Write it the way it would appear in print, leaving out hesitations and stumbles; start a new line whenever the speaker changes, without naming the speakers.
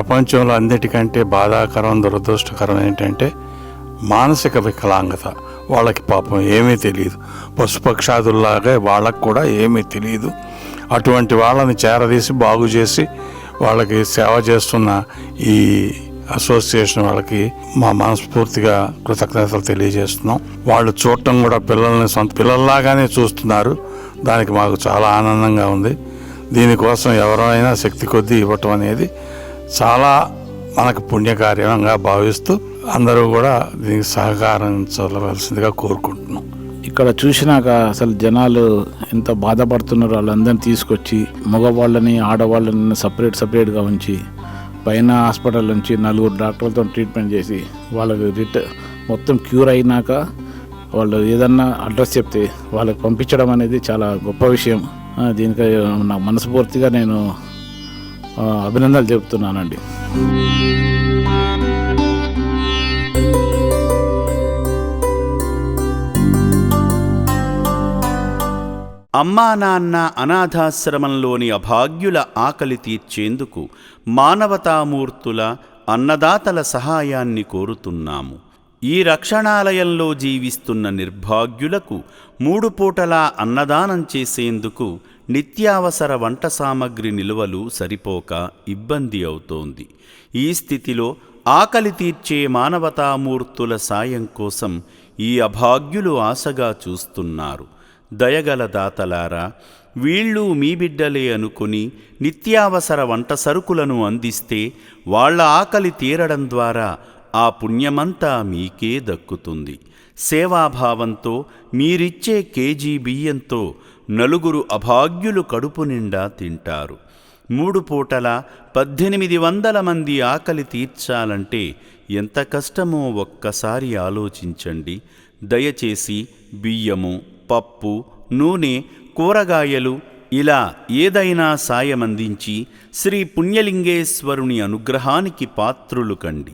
ప్రపంచంలో అన్నిటికంటే బాధాకరం, దురదృష్టకరం ఏంటంటే మానసిక వికలాంగత. వాళ్ళకి పాపం ఏమీ తెలియదు, పశుపక్షాదుల్లాగా వాళ్ళకు కూడా ఏమీ తెలియదు. అటువంటి వాళ్ళని చేరదీసి బాగు చేసి వాళ్ళకి సేవ చేస్తున్న ఈ అసోసియేషన్ వాళ్ళకి మా మనస్ఫూర్తిగా కృతజ్ఞతలు తెలియజేస్తున్నాం. వాళ్ళు చూడటం కూడా పిల్లల్ని సొంత పిల్లల్లాగానే చూస్తున్నారు. దానికి మాకు చాలా ఆనందంగా ఉంది. దీనికోసం ఎవరైనా శక్తి కొద్దీ ఇవ్వటం అనేది చాలా మనకు పుణ్యకార్యంగా భావిస్తూ అందరూ కూడా దీనికి సహకరించవలసిందిగా కోరుకుంటున్నాం.
ఇక్కడ చూసినాక అసలు జనాలు ఎంత బాధపడుతున్నారో వాళ్ళందరినీ తీసుకొచ్చి మగవాళ్ళని ఆడవాళ్ళని సపరేట్గా ఉంచి పైన హాస్పిటల్ నుంచి 4 డాక్టర్లతో ట్రీట్మెంట్ చేసి వాళ్ళకి మొత్తం క్యూర్ అయినాక వాళ్ళు ఏదన్నా అడ్రస్ చెప్తే వాళ్ళకి పంపించడం అనేది చాలా గొప్ప విషయం. దీనికి నా మనస్ఫూర్తిగా నేను అభినందనలు చెబుతున్నానండి.
అమ్మా నాన్న అనాథాశ్రమంలోని అభాగ్యుల ఆకలి తీర్చేందుకు మానవతామూర్తుల అన్నదాతల సహాయాన్ని కోరుతున్నాము. ఈ రక్షణాలయంలో జీవిస్తున్న నిర్భాగ్యులకు 3 పూటలా అన్నదానం చేసేందుకు నిత్యావసర వంట సామగ్రి నిల్వలు సరిపోక ఇబ్బంది అవుతోంది. ఈ స్థితిలో ఆకలి తీర్చే మానవతామూర్తుల సాయం కోసం ఈ అభాగ్యులు ఆశగా చూస్తున్నారు. దయగల దాతలారా, వీళ్ళు మీ బిడ్డలే అనుకుని నిత్యావసర వంట సరుకులను అందిస్తే వాళ్ళ ఆకలి తీరడం ద్వారా ఆ పుణ్యమంతా మీకే దక్కుతుంది. సేవాభావంతో మీరిచ్చే కేజీ బియ్యంతో 4 అభాగ్యులు కడుపు నిండా తింటారు. 3 పూటల 1800 మంది ఆకలి తీర్చాలంటే ఎంత కష్టమో ఒక్కసారి ఆలోచించండి. దయచేసి బియ్యము, పప్పు, నూనె, కూరగాయలు ఇలా ఏదైనా సాయమందించి శ్రీ పుణ్యలింగేశ్వరుని అనుగ్రహానికి పాత్రులు కండి.